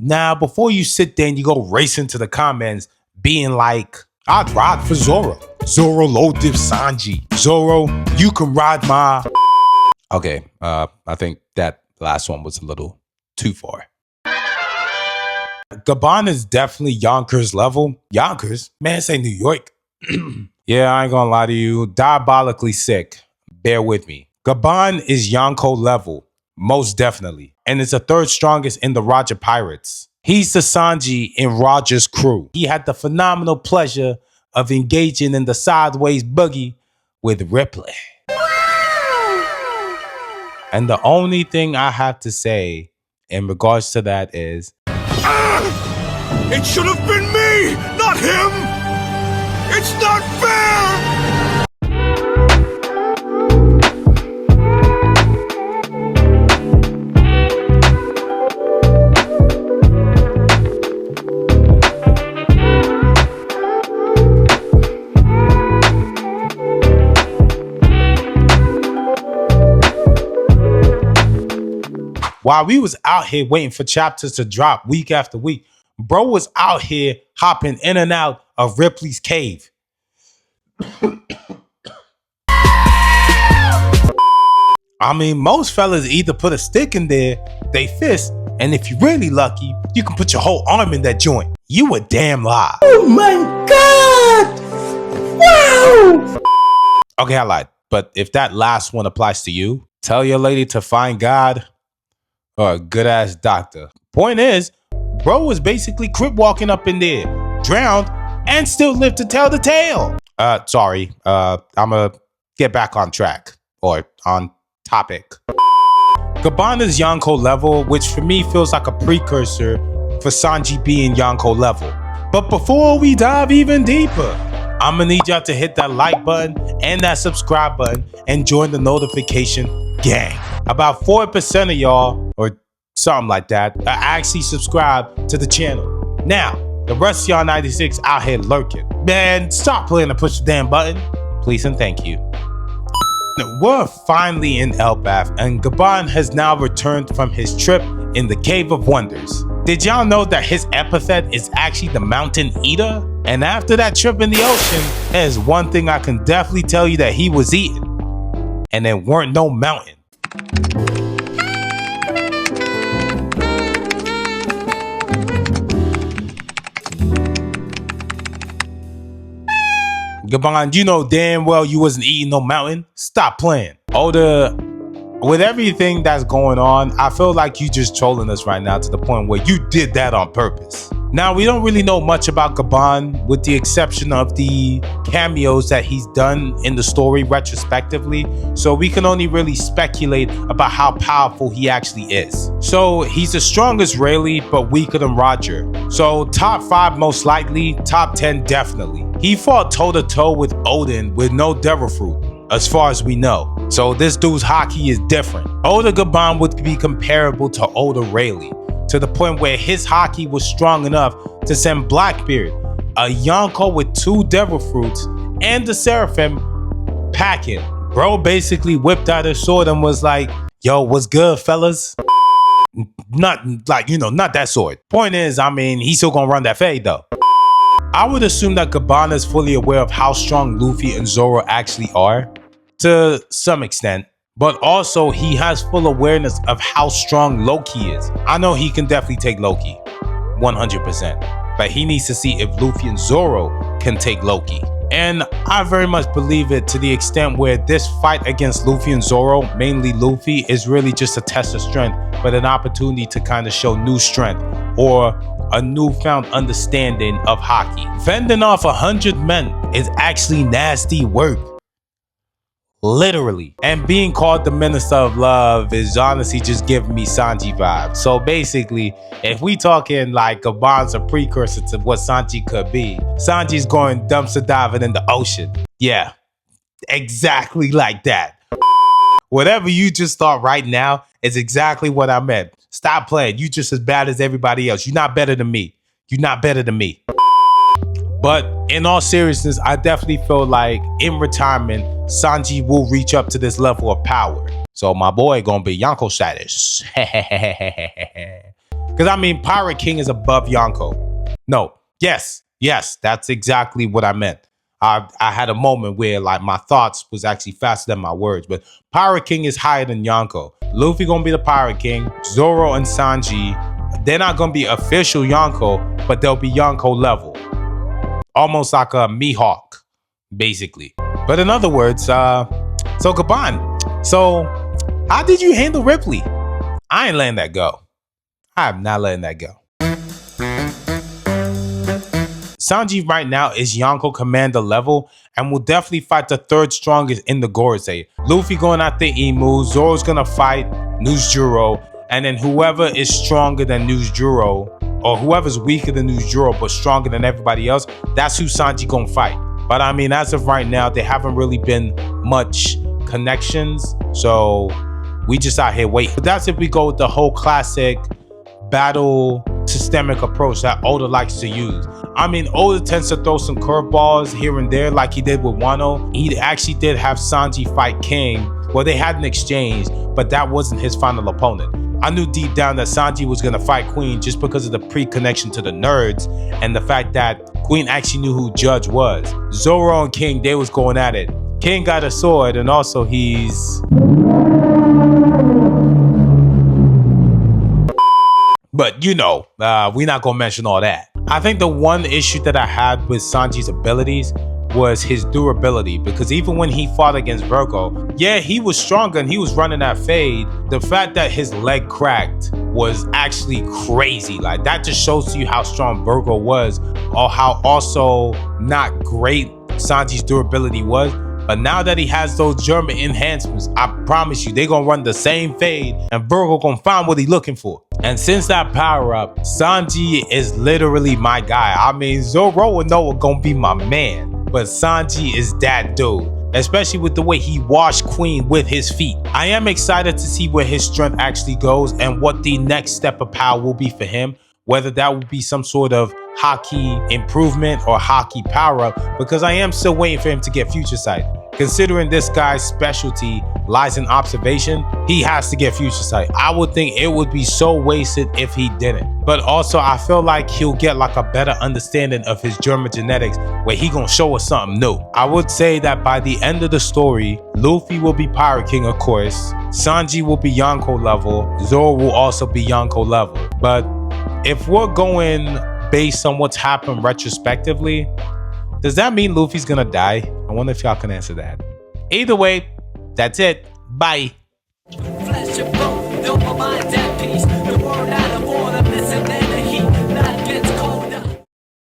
Now, before you sit there and you go racing to the comments being like, I'd ride for Zoro. Zoro low dip Sanji. Zoro, you can ride my... Okay, I think that last one was a little too far. Gaban is definitely Yonker's level. Yonkers? Man, say New York. Yeah, I ain't gonna lie to you. Diabolically sick. Bear with me. Gaban is Yonko level. Most definitely. And it's the third strongest in the Roger Pirates. He's the Sanji in Roger's crew. He had the phenomenal pleasure of engaging in the sideways boogie with Ripley. And the only thing I have to say in regards to that is... It should have been me, not him! It's not fair! While we was out here waiting for chapters to drop week after week, bro was out here hopping in and out of Ripley's cave. I mean, most fellas either put a stick in there, they fist, and if you're really lucky, you can put your whole arm in that joint. You a damn lie. Oh my God! Wow! Okay, I lied. But if that last one applies to you, tell your lady to find God or a good ass doctor. Point is, bro was basically crip walking up in there, drowned, and still lived to tell the tale. Sorry. I'ma get back on track or on topic. Gaban is Yonko level, which for me feels like a precursor for Sanji being Yonko level. But before we dive even deeper, I'm gonna need y'all to hit that like button and that subscribe button and join the notification gang. About 4% of y'all, or something like that, actually subscribe to the channel. Now, the rest of y'all 96 out here lurking. Man, stop playing to push the damn button. Please and thank you. We're finally in Elbaf, and Gaban has now returned from his trip in the Cave of Wonders. Did y'all know that his epithet is actually the Mountain Eater? And after that trip in the ocean, there's one thing I can definitely tell you that he was eating. And there weren't no mountain. Gaban, you know damn well you wasn't eating no mountain. Stop playing. Oda, with everything that's going on, I feel like you just trolling us right now to the point where you did that on purpose. Now, we don't really know much about Gaban with the exception of the cameos that he's done in the story retrospectively, so we can only really speculate about how powerful he actually is. So he's the strongest Rayleigh, but weaker than Roger. So top 5 most likely, top 10 definitely. He fought toe-to-toe with Odin with no Devil Fruit, as far as we know. So this dude's haki is different. Oda Gaban would be comparable to Oda Rayleigh, to the point where his haki was strong enough to send Blackbeard, a Yonko with 2 Devil Fruits, and the Seraphim packing. Bro basically whipped out his sword and was like, yo, what's good, fellas? Not like, you know, not that sword. Point is, I mean, he's still gonna run that fade though. I would assume that Gaban is fully aware of how strong Luffy and Zoro actually are, to some extent. But also, he has full awareness of how strong Loki is. I know he can definitely take Loki, 100%. But he needs to see if Luffy and Zoro can take Loki. And I very much believe it to the extent where this fight against Luffy and Zoro, mainly Luffy, is really just a test of strength, but an opportunity to kind of show new strength or a newfound understanding of haki. Fending off 100 men is actually nasty work. Literally. And being called the Minister of Love is honestly just giving me Sanji vibes. So basically, if we talking like Gaban's a precursor to what Sanji could be, Sanji's going dumpster diving in the ocean. Yeah, exactly like that. Whatever you just thought right now is exactly what I meant. Stop playing. You just as bad as everybody else. You're not better than me. You're not better than me. But in all seriousness, I definitely feel like in retirement, Sanji will reach up to this level of power. So my boy gonna be Yonko status. Because I mean, Pirate King is above Yonko. No, yes, that's exactly what I meant. I had a moment where like my thoughts was actually faster than my words, but Pirate King is higher than Yonko. Luffy gonna be the Pirate King. Zoro and Sanji, they're not gonna be official Yonko, but they'll be Yonko level. Almost like a Mihawk, basically. But in other words, so Gaban, so how did you handle Ripley? I ain't letting that go. I'm not letting that go. Sanji right now is Yonko commander level and will definitely fight the third strongest in the Gorosei. Luffy going after Imu, Zoro's gonna fight Nuzjuro, and then whoever is stronger than Nuzjuro, or whoever's weaker than Nuzjuro but stronger than everybody else, that's who Sanji gonna fight. But I mean, as of right now, there haven't really been much connections, so we just out here waiting. But that's if we go with the whole classic battle systemic approach that Oda likes to use. I mean, Oda tends to throw some curveballs here and there like he did with Wano. He actually did have Sanji fight King. Well, they had an exchange, but that wasn't his final opponent. I knew deep down that Sanji was going to fight Queen just because of the pre-connection to the nerds and the fact that Queen actually knew who Judge was. Zoro and King, they was going at it. King got a sword and also he's... But you know, we're not gonna mention all that. I think the one issue that I had with Sanji's abilities was his durability, because even when he fought against Virgo, yeah, he was stronger and he was running that fade. The fact that his leg cracked was actually crazy. Like, that just shows you how strong Virgo was, or how also not great Sanji's durability was. But now that he has those German enhancements, I promise you, they're gonna run the same fade and Virgo gonna find what he's looking for. And since that power up, Sanji is literally my guy. I mean, Zoro and Noah gonna be my man, but Sanji is that dude, especially with the way he washed Queen with his feet. I am excited to see where his strength actually goes and what the next step of power will be for him, whether that will be some sort of Haki improvement or Haki power up, because I am still waiting for him to get Future Sight. Considering this guy's specialty lies in observation, he has to get Future Sight. I would think it would be so wasted if he didn't. But also, I feel like he'll get like a better understanding of his German genetics where he gonna show us something new. I would say that by the end of the story, Luffy will be Pirate King, of course. Sanji will be Yonko level. Zoro will also be Yonko level. But if we're going based on what's happened retrospectively, does that mean Luffy's gonna die? I wonder if y'all can answer that. Either way, that's it. Bye.